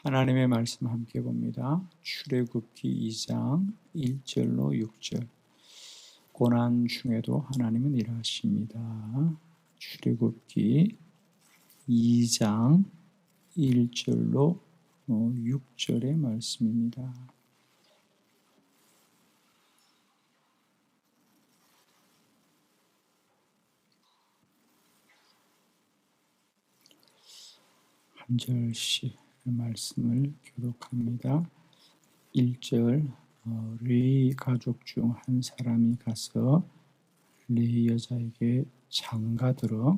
하나님의 말씀 함께 봅니다. 출애굽기 2장 1절로 6절. 고난 중에도 하나님은 일하십니다. 출애굽기 2장 1절로 6절의 말씀입니다. 한 절씩 말씀을 교독합니다. 1절 레위 가족 중 한 사람이 가서 레위 여자에게 장가들어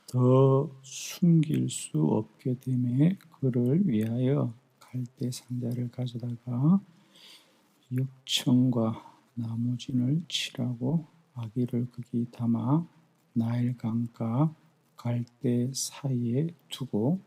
더 숨길 수 없게 되매 그를 위하여 갈대 상자를 가져다가 역청과 나무진을 칠하고 아기를 거기 담아 나일 강가 갈대 사이에 두고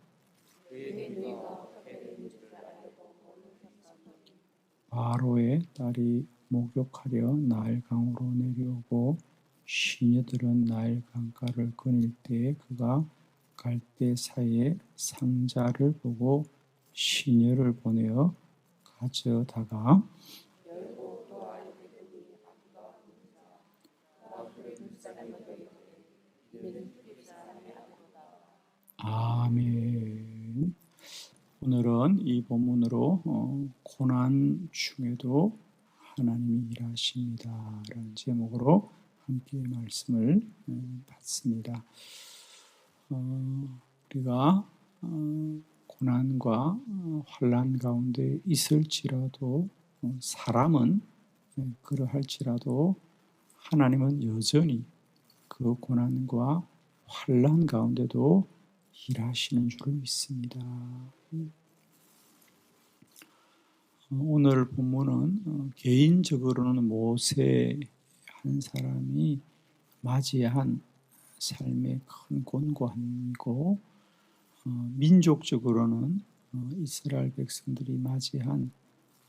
바로의 딸이 목욕하려 나일 강으로 내려오고 시녀들은 나일 강가를 거닐 때에 그가 갈대 사이에 상자를 보고 시녀를 보내어 가져다가 아멘. 오늘은 이 본문으로 고난 중에도 하나님이 일하십니다 라는 제목으로 함께 말씀을 받습니다. 우리가 고난과 환난 가운데 있을지라도 사람은 그러할지라도 하나님은 여전히 그 고난과 환난 가운데도 일하시는 줄을 믿습니다. 오늘 본문은 개인적으로는 모세 한 사람이 맞이한 삶의 큰 곤고함이고 민족적으로는 이스라엘 백성들이 맞이한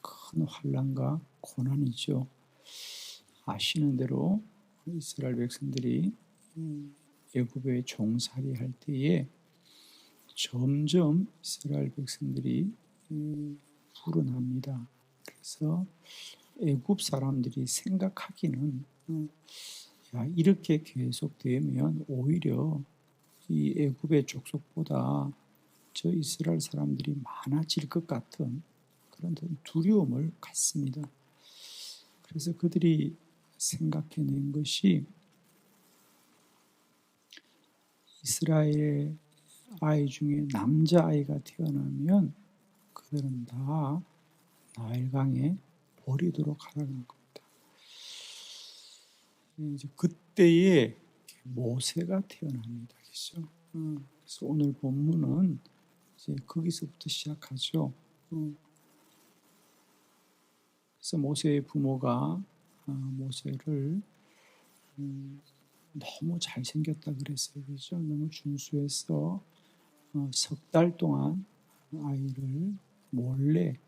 큰 환난과 고난이죠. 아시는 대로 이스라엘 백성들이 애굽에 종살이 할 때에 점점 이스라엘 백성들이 불어납니다. 그래서 애굽 사람들이 생각하기는 이렇게 계속되면 오히려 이 애굽의 족속보다 저 이스라엘 사람들이 많아질 것 같은 그런 두려움을 갖습니다. 그래서 그들이 생각해낸 것이 이스라엘 아이 중에 남자아이가 태어나면 그들은 다 나일강에 버리도록 하라는 겁니다. 이제 그때에 모세가 태어납니다. 그렇죠? 그래서 오늘 본문은 이제 거기서부터 시작하죠. 그래서 모세의 부모가 모세를 너무 잘생겼다 그랬어요. 그렇죠? 너무 준수해서 석 달 동안 아이를 몰래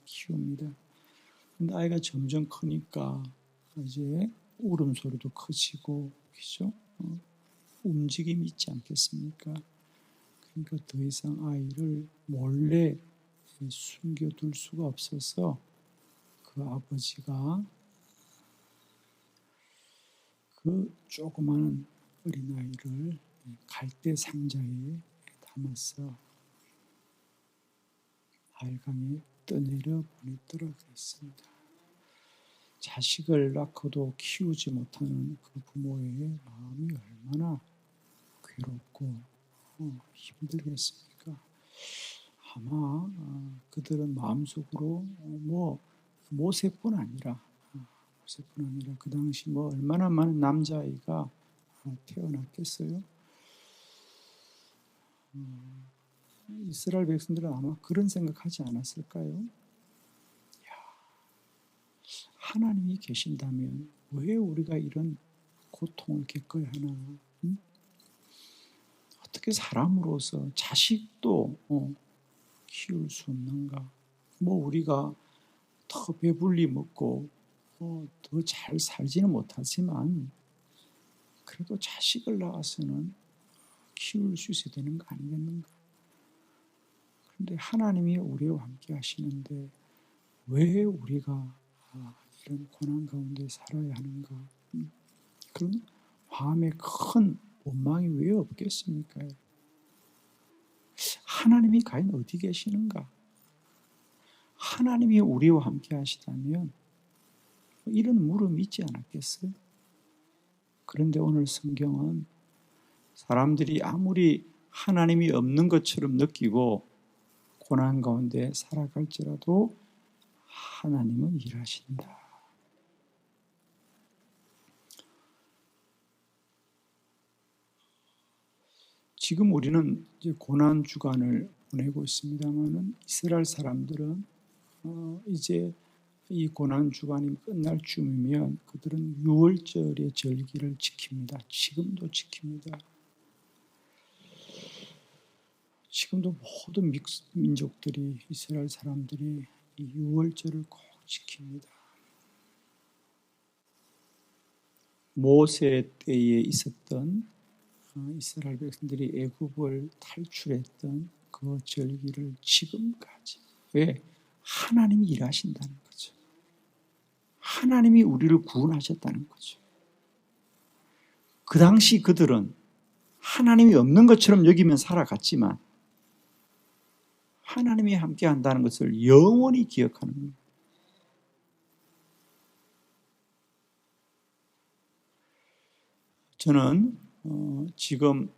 키웁니다. 근데 아이가 점점 크니까 이제 울음소리도 커지고, 그죠? 움직임이 있지 않겠습니까? 그러니까 더 이상 아이를 몰래 숨겨둘 수가 없어서 그 아버지가 그 조그마한 어린아이를 갈대 상자에 담아서 나일강에 떠내려 보냈더라 그랬습니다. 자식을 낳고도 키우지 못하는 그 부모의 마음이 얼마나 괴롭고 힘들겠습니까? 아마 그들은 마음속으로 모세뿐 아니라 그 당시 얼마나 많은 남자아이가 태어났겠어요? 이스라엘 백성들은 아마 그런 생각하지 않았을까요? 하나님이 계신다면 왜 우리가 이런 고통을 겪어야 하나? 어떻게 사람으로서 자식도 키울 수 없는가? 우리가 더 배불리 먹고 더 잘 살지는 못하지만 그래도 자식을 낳아서는 키울 수 있어야 되는 거 아니겠는가? 그런데 하나님이 우리와 함께 하시는데 왜 우리가 이런 고난 가운데 살아야 하는가? 그런 마음에 큰 원망이 왜 없겠습니까? 하나님이 과연 어디 계시는가? 하나님이 우리와 함께 하시다면 이런 물음이 있지 않았겠어요? 그런데 오늘 성경은 사람들이 아무리 하나님이 없는 것처럼 느끼고 고난 가운데 살아갈지라도 하나님은 일하신다. 지금 우리는 이제 고난 주간을 보내고 있습니다만은 이스라엘 사람들은 이제 이 고난 주간이 끝날 쯤이면 그들은 유월절의 절기를 지킵니다. 지금도 지킵니다. 지금도 모든 민족들이 이스라엘 사람들이 이 유월절을 꼭 지킵니다. 모세 때에 있었던 이스라엘 백성들이 애굽을 탈출했던 그 절기를 지금까지 왜? 하나님이 일하신다는 거죠. 하나님이 우리를 구원하셨다는 거죠. 그 당시 그들은 하나님이 없는 것처럼 여기면 살아갔지만 하나님이 함께 한다는 것을 영원히 기억하는 거예요. 저는 지금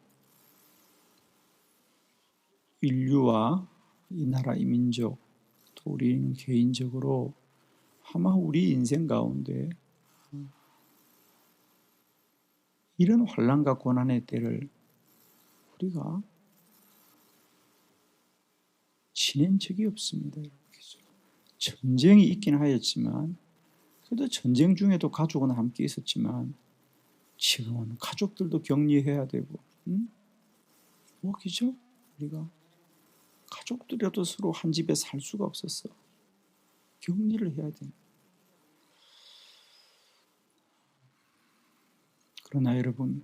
인류와 이 나라 이 민족 또 우리는 개인적으로 아마 우리 인생 가운데 이런 환난과 고난의 때를 우리가 지낸 적이 없습니다. 전쟁이 있긴 하였지만 그래도 전쟁 중에도 가족은 함께 있었지만 지금은 가족들도 격리해야 되고 뭐기죠? 우리가 가족들이라도 서로 한 집에 살 수가 없었어. 격리를 해야 되는. 그러나 여러분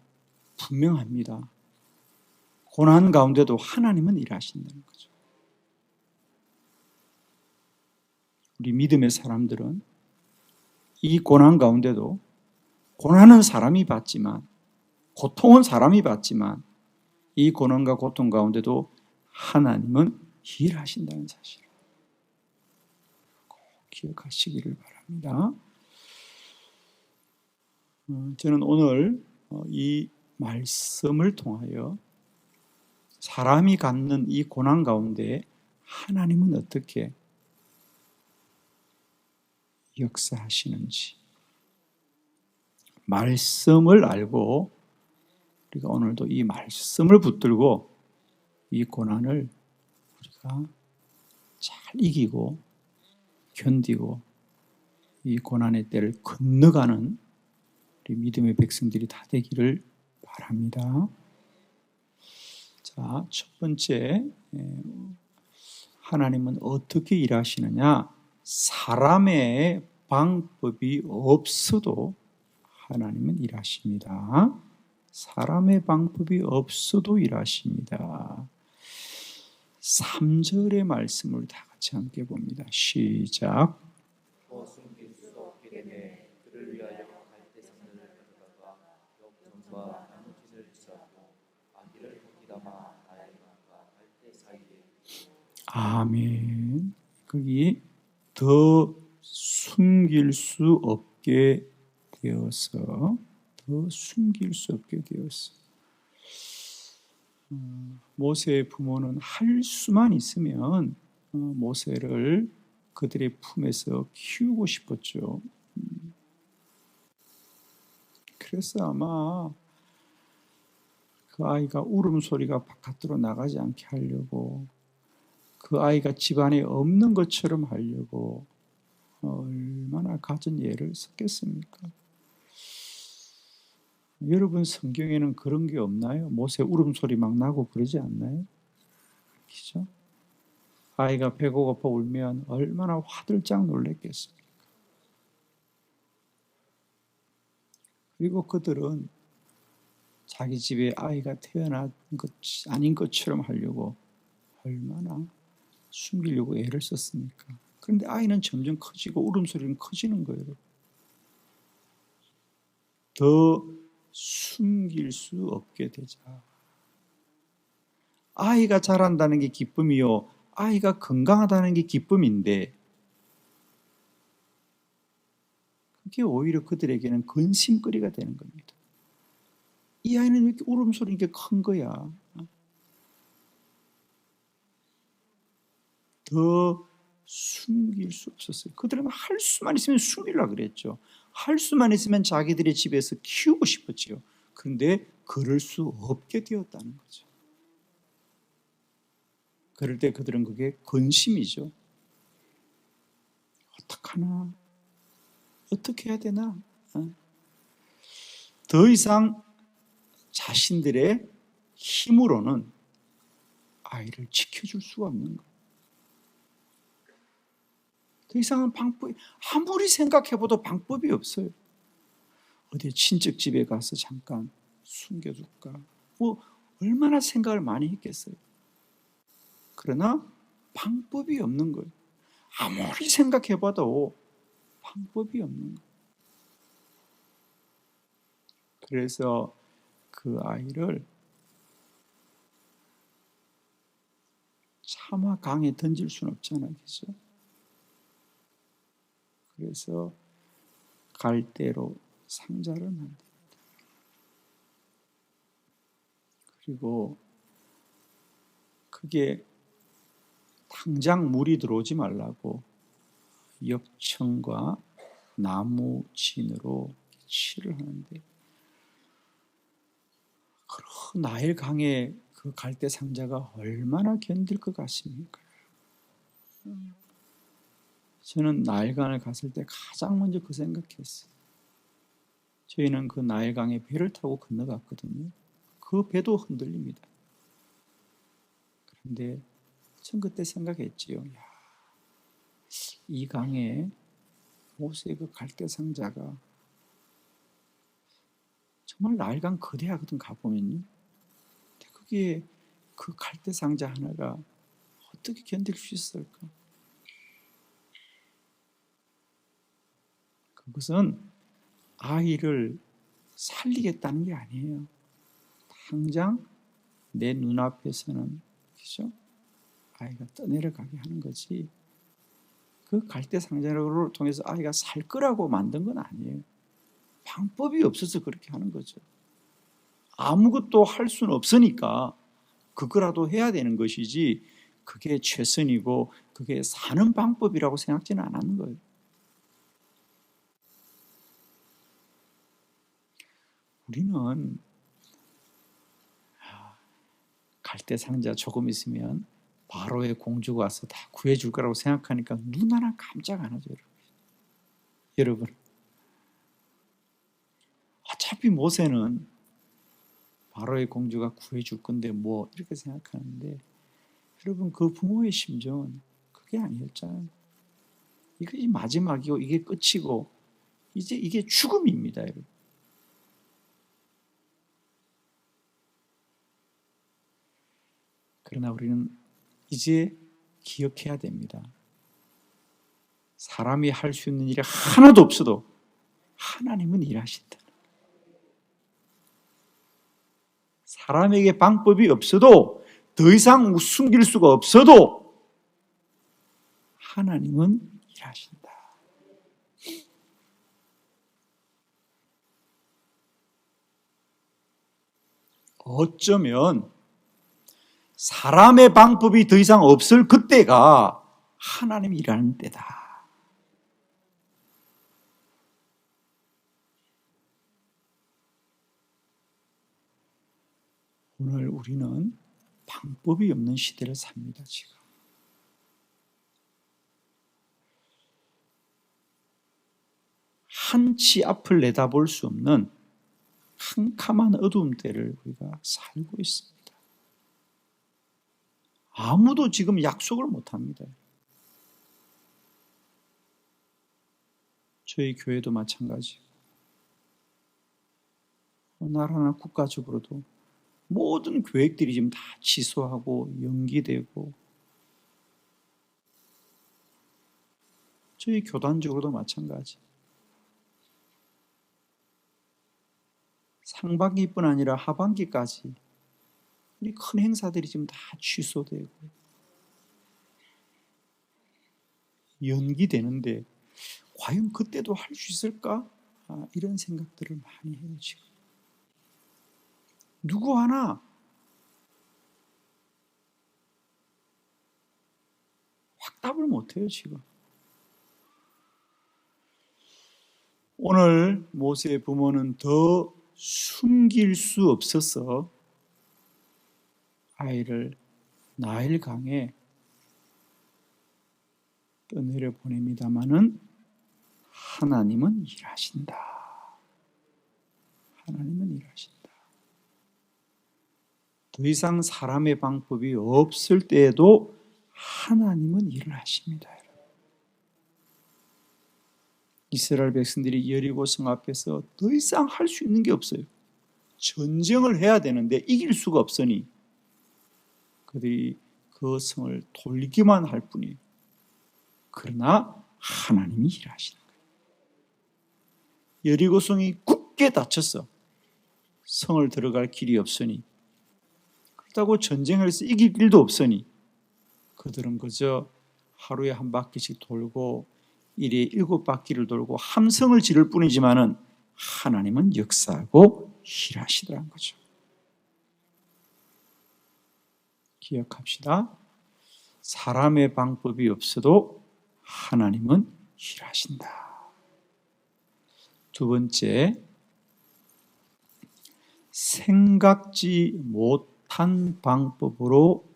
분명합니다. 고난 가운데도 하나님은 일하신다는 거죠. 우리 믿음의 사람들은 이 고난 가운데도 고난은 사람이 받지만 고통은 사람이 받지만 이 고난과 고통 가운데도 하나님은 일하신다는 사실을 꼭 기억하시기를 바랍니다. 저는 오늘 이 말씀을 통하여 사람이 갖는 이 고난 가운데 하나님은 어떻게 역사하시는지 말씀을 알고 우리가 오늘도 이 말씀을 붙들고 이 고난을 우리가 잘 이기고 견디고 이 고난의 때를 건너가는 우리 믿음의 백성들이 다 되기를 바랍니다. 자, 첫 번째 하나님은 어떻게 일하시느냐? 사람의 방법이 없어도 하나님은 일하십니다. 사람의 방법이 없어도 일하십니다. 3절의 말씀을 다 같이 함께 봅니다. 시작. 숨길 수 없게 되네 그를 위하여 갈대산을 가져다가 역전과 나무짓을 취하고 아기를 거기다가 나의 마음과 갈대 사이에. 아멘. 거기 더 숨길 수 없게 되어서 더 숨길 수 없게 되었어. 모세의 부모는 할 수만 있으면 모세를 그들의 품에서 키우고 싶었죠. 그래서 아마 그 아이가 울음소리가 바깥으로 나가지 않게 하려고 그 아이가 집안에 없는 것처럼 하려고 얼마나 갖은 예를 썼겠습니까? 여러분 성경에는 그런 게 없나요? 모세 울음소리 막 나고 그러지 않나요? 그렇죠? 아이가 배고파 울면 얼마나 화들짝 놀랬겠습니까? 그리고 그들은 자기 집에 아이가 태어난 것 아닌 것처럼 하려고 얼마나 숨기려고 애를 썼습니까? 그런데 아이는 점점 커지고 울음소리는 커지는 거예요. 더 숨길 수 없게 되자. 아이가 자란다는 게 기쁨이요, 아이가 건강하다는 게 기쁨인데 그게 오히려 그들에게는 근심거리가 되는 겁니다. 이 아이는 왜 이렇게 울음소리 이렇게 큰 거야? 더 숨길 수 없었어요. 그들은 할 수만 있으면 숨기려고 그랬죠. 할 수만 있으면 자기들의 집에서 키우고 싶었지요. 그런데 그럴 수 없게 되었다는 거죠. 그럴 때 그들은 그게 근심이죠. 어떡하나? 어떻게 해야 되나? 더 이상 자신들의 힘으로는 아이를 지켜줄 수가 없는 거예요. 더 이상은 방법이, 아무리 생각해봐도 방법이 없어요. 어디 친척 집에 가서 잠깐 숨겨둘까? 뭐 얼마나 생각을 많이 했겠어요. 그러나 방법이 없는 거예요. 아무리 생각해봐도 방법이 없는 거예요. 그래서 그 아이를 차마 강에 던질 수는 없잖아요. 그죠? 그래서 갈대로 상자를 만듭니다. 그리고 그게 당장 물이 들어오지 말라고 역청과 나무 진으로 칠을 하는데, 그 나일 강에 그 갈대 상자가 얼마나 견딜 것 같습니까? 저는 나일강을 갔을 때 가장 먼저 그 생각했어요. 저희는 그 나일강에 배를 타고 건너갔거든요. 그 배도 흔들립니다. 그런데 전 그때 생각했지요. 야, 이 강에 모세의 그 갈대 상자가 정말 나일강 거대하거든 가보면요. 근데 거기에 그 갈대 상자 하나가 어떻게 견딜 수 있을까? 그것은 아이를 살리겠다는 게 아니에요. 당장 내 눈앞에서는, 그죠? 아이가 떠내려가게 하는 거지. 그 갈대 상자를 통해서 아이가 살 거라고 만든 건 아니에요. 방법이 없어서 그렇게 하는 거죠. 아무것도 할 수는 없으니까 그거라도 해야 되는 것이지, 그게 최선이고 그게 사는 방법이라고 생각지는 않았는 거예요. 우리는 갈대 상자 조금 있으면 바로의 공주가 와서 다 구해줄 거라고 생각하니까 눈 하나 깜짝 안 하죠. 여러분, 어차피 모세는 바로의 공주가 구해줄 건데 뭐 이렇게 생각하는데, 여러분 그 부모의 심정은 그게 아니었잖아요. 이게 마지막이고 이게 끝이고 이제 이게 죽음입니다. 여러분. 그러나 우리는 이제 기억해야 됩니다. 사람이 할 수 있는 일이 하나도 없어도 하나님은 일하신다. 사람에게 방법이 없어도, 더 이상 숨길 수가 없어도 하나님은 일하신다. 어쩌면 사람의 방법이 더 이상 없을 그때가 하나님이 일하는 때다. 오늘 우리는 방법이 없는 시대를 삽니다. 지금 한치 앞을 내다볼 수 없는 캄캄한 어두움 때를 우리가 살고 있습니다. 아무도 지금 약속을 못합니다. 저희 교회도 마찬가지고, 나라나 국가적으로도 모든 계획들이 지금 다 취소하고 연기되고, 저희 교단적으로도 마찬가지. 상반기뿐 아니라 하반기까지 우리 큰 행사들이 지금 다 취소되고 연기되는데 과연 그때도 할 수 있을까? 이런 생각들을 많이 해요. 지금 누구 하나 확답을 못해요. 지금 오늘 모세의 부모는 더 숨길 수 없어서 아이를 나일강에 떠내려 보냅니다마는 하나님은 일하신다. 하나님은 일하신다. 더 이상 사람의 방법이 없을 때에도 하나님은 일을 하십니다. 이스라엘 백성들이 여리고 성 앞에서 더 이상 할 수 있는 게 없어요. 전쟁을 해야 되는데 이길 수가 없으니 그들이 그 성을 돌기만 할 뿐이에요. 그러나 하나님이 일하시는 거예요. 여리고 성이 굳게 닫혔어. 성을 들어갈 길이 없으니, 그렇다고 전쟁을 해서 이길 길도 없으니 그들은 그저 하루에 한 바퀴씩 돌고 일에 7바퀴를 돌고 함성을 지를 뿐이지만은 하나님은 역사하고 일하시더라는 거죠. 기억합시다. 사람의 방법이 없어도 하나님은 일하신다. 두 번째, 생각지 못한 방법으로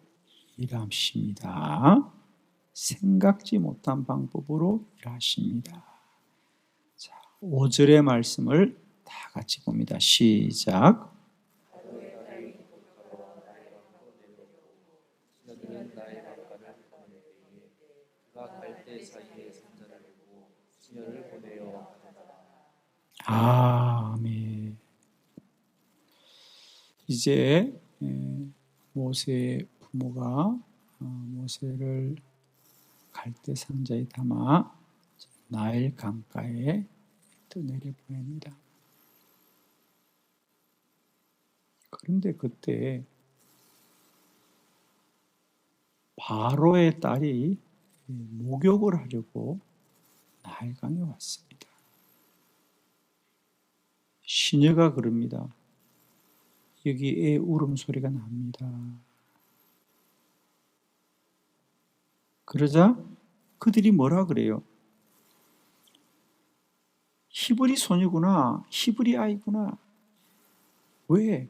일하십니다. 생각지 못한 방법으로 일하십니다. 자, 5절의 말씀을 다 같이 봅니다. 시작. 아멘. 이제 모세의 부모가 모세를 갈대 상자에 담아 나일 강가에 떠내려 보냅니다. 그런데 그때 바로의 딸이 목욕을 하려고 나일강에 왔습니다. 시녀가 그럽니다. 여기 애 울음소리가 납니다. 그러자 그들이 뭐라 그래요? 히브리 소녀구나, 히브리 아이구나. 왜?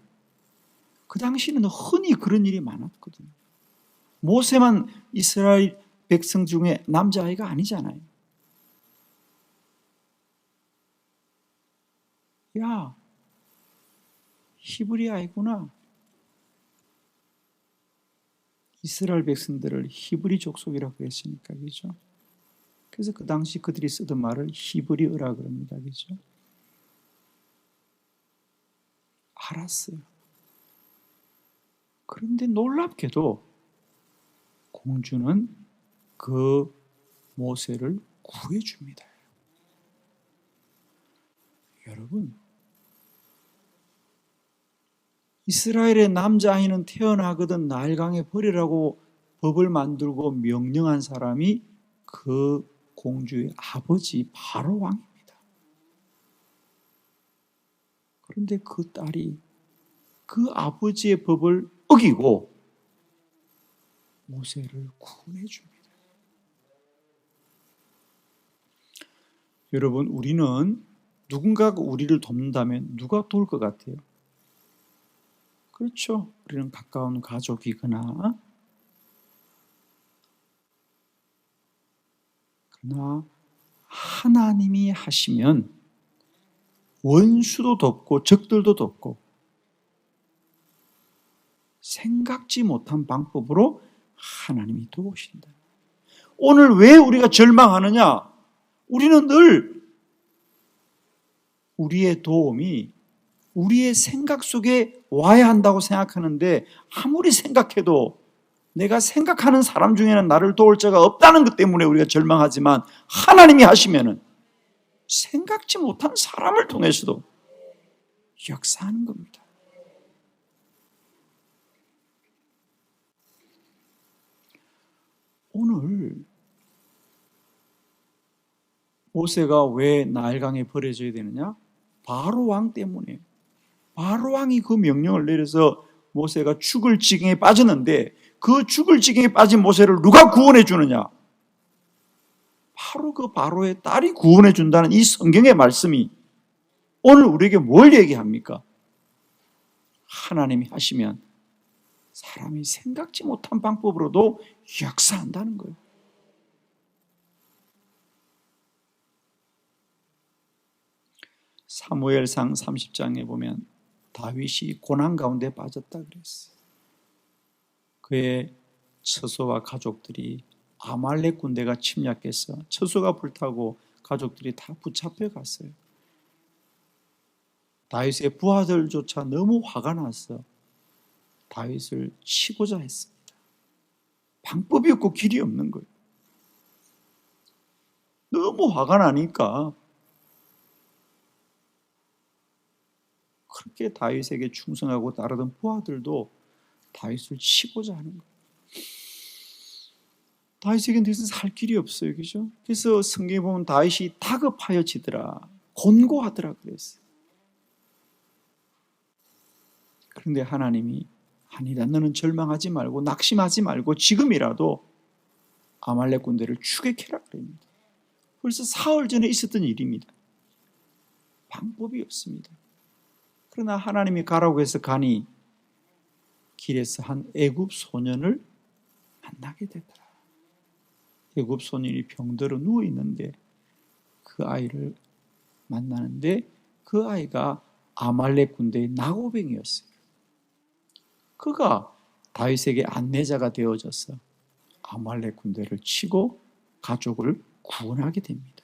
그 당시에는 흔히 그런 일이 많았거든요. 모세만 이스라엘 백성 중에 남자아이가 아니잖아요. 야, 히브리 아이구나. 이스라엘 백성들을 히브리 족속이라고 그랬으니까, 그죠? 그래서 그 당시 그들이 쓰던 말을 히브리어라 그럽니다, 그죠? 알았어요. 그런데 놀랍게도 공주는 그 모세를 구해줍니다. 여러분, 이스라엘의 남자아이는 태어나거든 나일강에 버리라고 법을 만들고 명령한 사람이 그 공주의 아버지 바로 왕입니다. 그런데 그 딸이 그 아버지의 법을 어기고 모세를 구원해 줍니다. 여러분, 우리는 누군가가 우리를 돕는다면 누가 도울 것 같아요? 그렇죠. 우리는 가까운 가족이거나, 그러나 하나님이 하시면 원수도 돕고 적들도 돕고 생각지 못한 방법으로 하나님이 도우신다. 오늘 왜 우리가 절망하느냐? 우리는 늘 우리의 도움이 우리의 생각 속에 와야 한다고 생각하는데 아무리 생각해도 내가 생각하는 사람 중에는 나를 도울 자가 없다는 것 때문에 우리가 절망하지만 하나님이 하시면은 생각지 못한 사람을 통해서도 역사하는 겁니다. 오늘 모세가 왜 나일강에 버려져야 되느냐? 바로 왕 때문에. 바로 왕이 그 명령을 내려서 모세가 죽을 지경에 빠졌는데 그 죽을 지경에 빠진 모세를 누가 구원해 주느냐? 바로 그 바로의 딸이 구원해 준다는 이 성경의 말씀이 오늘 우리에게 뭘 얘기합니까? 하나님이 하시면 사람이 생각지 못한 방법으로도 역사한다는 거예요. 사무엘상 30장에 보면 다윗이 고난 가운데 빠졌다 그랬어요. 그의 처소와 가족들이 아말렉 군대가 침략해서 처소가 불타고 가족들이 다 붙잡혀 갔어요. 다윗의 부하들조차 너무 화가 나서 다윗을 치고자 했습니다. 방법이 없고 길이 없는 거예요. 너무 화가 나니까 그렇게 다윗에게 충성하고 따르던 부하들도 다윗을 치고자 하는 거예요. 다윗에게는 더 이상 살 길이 없어요. 그죠? 그래서 성경에 보면 다윗이 다급하여지더라, 곤고하더라 그랬어요. 그런데 하나님이 아니다, 너는 절망하지 말고 낙심하지 말고 지금이라도 아말렉 군대를 추격해라 그럽니다. 벌써 사흘 전에 있었던 일입니다. 방법이 없습니다. 그러나 하나님이 가라고 해서 가니 길에서 한 애굽 소년을 만나게 되더라. 애굽 소년이 병들어 누워 있는데 그 아이를 만나는데 그 아이가 아말렉 군대의 나고뱅이었어요. 그가 다윗에게 안내자가 되어져서 아말렉 군대를 치고 가족을 구원하게 됩니다.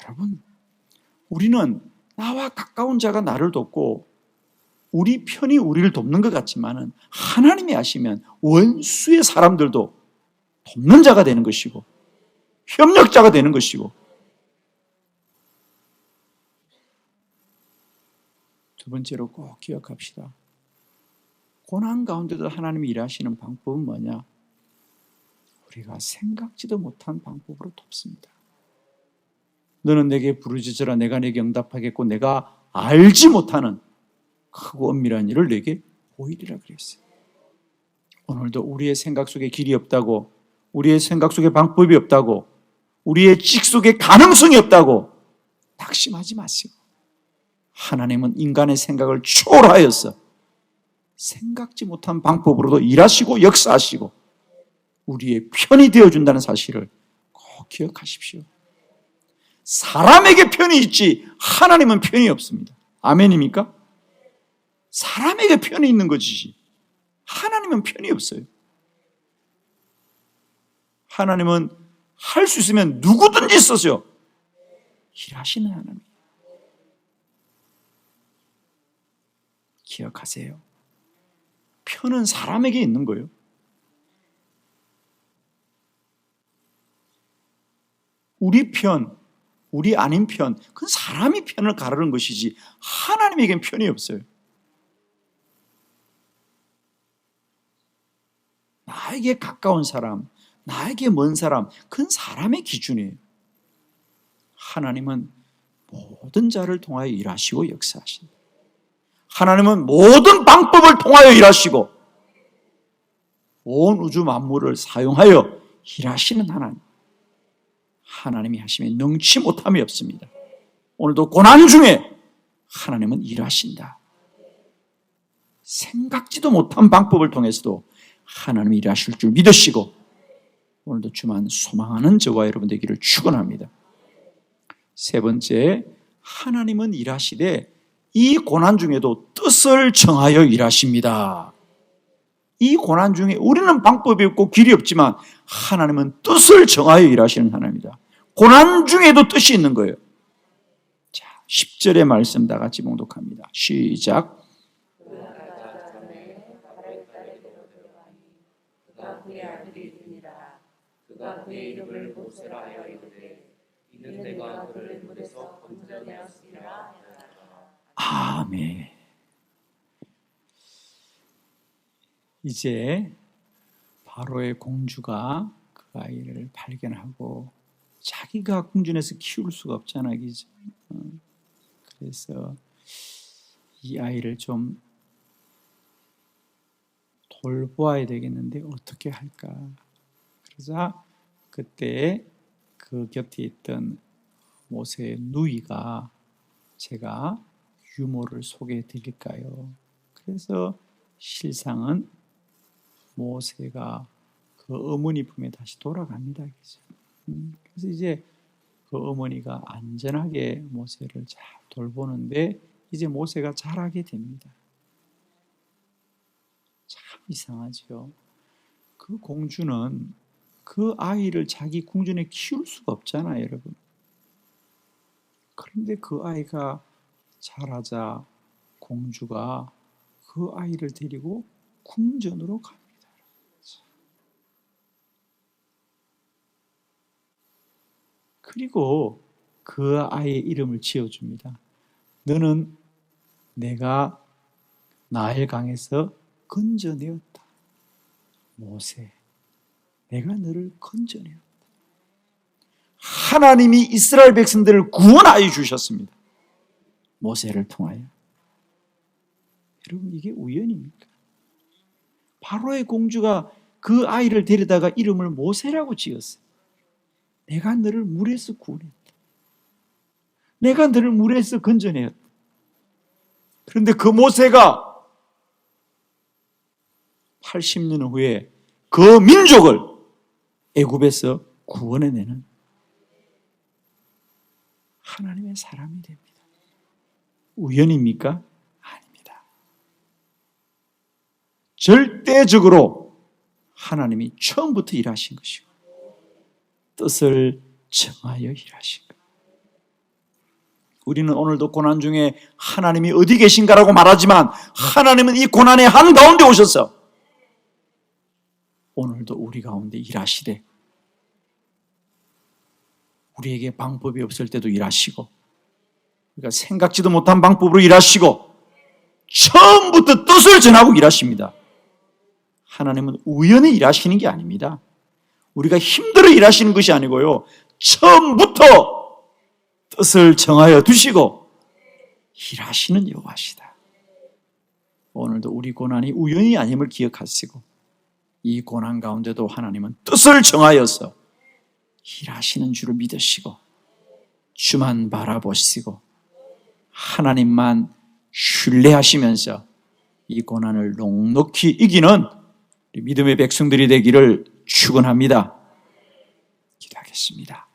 여러분, 우리는 나와 가까운 자가 나를 돕고 우리 편이 우리를 돕는 것 같지만은 하나님이 하시면 원수의 사람들도 돕는 자가 되는 것이고 협력자가 되는 것이고. 두 번째로 꼭 기억합시다. 고난 가운데도 하나님이 일하시는 방법은 뭐냐? 우리가 생각지도 못한 방법으로 돕습니다. 너는 내게 부르짖으라 내가 내게 응답하겠고 내가 알지 못하는 크고 엄밀한 일을 내게 보이리라 그랬어요. 오늘도 우리의 생각 속에 길이 없다고, 우리의 생각 속에 방법이 없다고, 우리의 직 속에 가능성이 없다고 낙심하지 마시고, 하나님은 인간의 생각을 초월하여서 생각지 못한 방법으로도 일하시고 역사하시고 우리의 편이 되어준다는 사실을 꼭 기억하십시오. 사람에게 편이 있지 하나님은 편이 없습니다. 아멘입니까? 사람에게 편이 있는 거지 하나님은 편이 없어요. 하나님은 할 수 있으면 누구든지 써서 일하시는 하나님. 기억하세요. 편은 사람에게 있는 거예요. 우리 편, 우리 아닌 편, 그건 사람이 편을 가르는 것이지 하나님에겐 편이 없어요. 나에게 가까운 사람, 나에게 먼 사람, 그건 사람의 기준이에요. 하나님은 모든 자를 통하여 일하시고 역사하신다. 하나님은 모든 방법을 통하여 일하시고 온 우주 만물을 사용하여 일하시는 하나님. 하나님이 하시면 능치 못함이 없습니다. 오늘도 고난 중에 하나님은 일하신다. 생각지도 못한 방법을 통해서도 하나님이 일하실 줄 믿으시고 오늘도 주만 소망하는 저와 여러분 되기를 축원합니다. 세 번째, 하나님은 일하시되 이 고난 중에도 뜻을 정하여 일하십니다. 이 고난 중에 우리는 방법이 없고 길이 없지만 하나님은 뜻을 정하여 일하시는 하나님입니다. 고난 중에도 뜻이 있는 거예요. 자, 10절의 말씀 다 같이 봉독합니다. 시작. 그가 그의 아들이 있느니라. 그가 그의 이름을 모세라 하여 이르되 이는 내가 그를 물에서 건져내었으리라. 아멘. 이제 바로의 공주가 그 아이를 발견하고 자기가 궁전에서 키울 수가 없잖아, 그죠? 그래서 이 아이를 좀 돌보아야 되겠는데 어떻게 할까? 그러자 그때 그 곁에 있던 모세의 누이가 제가 유모를 소개해 드릴까요? 그래서 실상은 모세가 그 어머니 품에 다시 돌아갑니다. 그죠? 그래서 이제 그 어머니가 안전하게 모세를 잘 돌보는데 이제 모세가 자라게 됩니다. 참 이상하죠. 그 공주는 그 아이를 자기 궁전에 키울 수가 없잖아요, 여러분. 그런데 그 아이가 자라자 공주가 그 아이를 데리고 궁전으로 갑니다. 그리고 그 아이의 이름을 지어줍니다. 너는 내가 나일강에서 건져내었다. 모세, 내가 너를 건져내었다. 하나님이 이스라엘 백성들을 구원하여 주셨습니다. 모세를 통하여. 여러분, 이게 우연입니까? 바로의 공주가 그 아이를 데려다가 이름을 모세라고 지었어요. 내가 너를 물에서 구원했다. 내가 너를 물에서 건져내었다. 그런데 그 모세가 80년 후에 그 민족을 애굽에서 구원해내는 하나님의 사람이 됩니다. 우연입니까? 아닙니다. 절대적으로 하나님이 처음부터 일하신 것이고 뜻을 정하여 일하신 것. 우리는 오늘도 고난 중에 하나님이 어디 계신가라고 말하지만 하나님은 이 고난의 한가운데 오셔서 오늘도 우리 가운데 일하시되 우리에게 방법이 없을 때도 일하시고 우리가 생각지도 못한 방법으로 일하시고 처음부터 뜻을 전하고 일하십니다. 하나님은 우연히 일하시는 게 아닙니다. 우리가 힘들어 일하시는 것이 아니고요. 처음부터 뜻을 정하여 두시고 일하시는 여호와시다. 오늘도 우리 고난이 우연이 아님을 기억하시고 이 고난 가운데도 하나님은 뜻을 정하여서 일하시는 줄을 믿으시고 주만 바라보시고 하나님만 신뢰하시면서 이 고난을 넉넉히 이기는 믿음의 백성들이 되기를 축원합니다. 기도하겠습니다.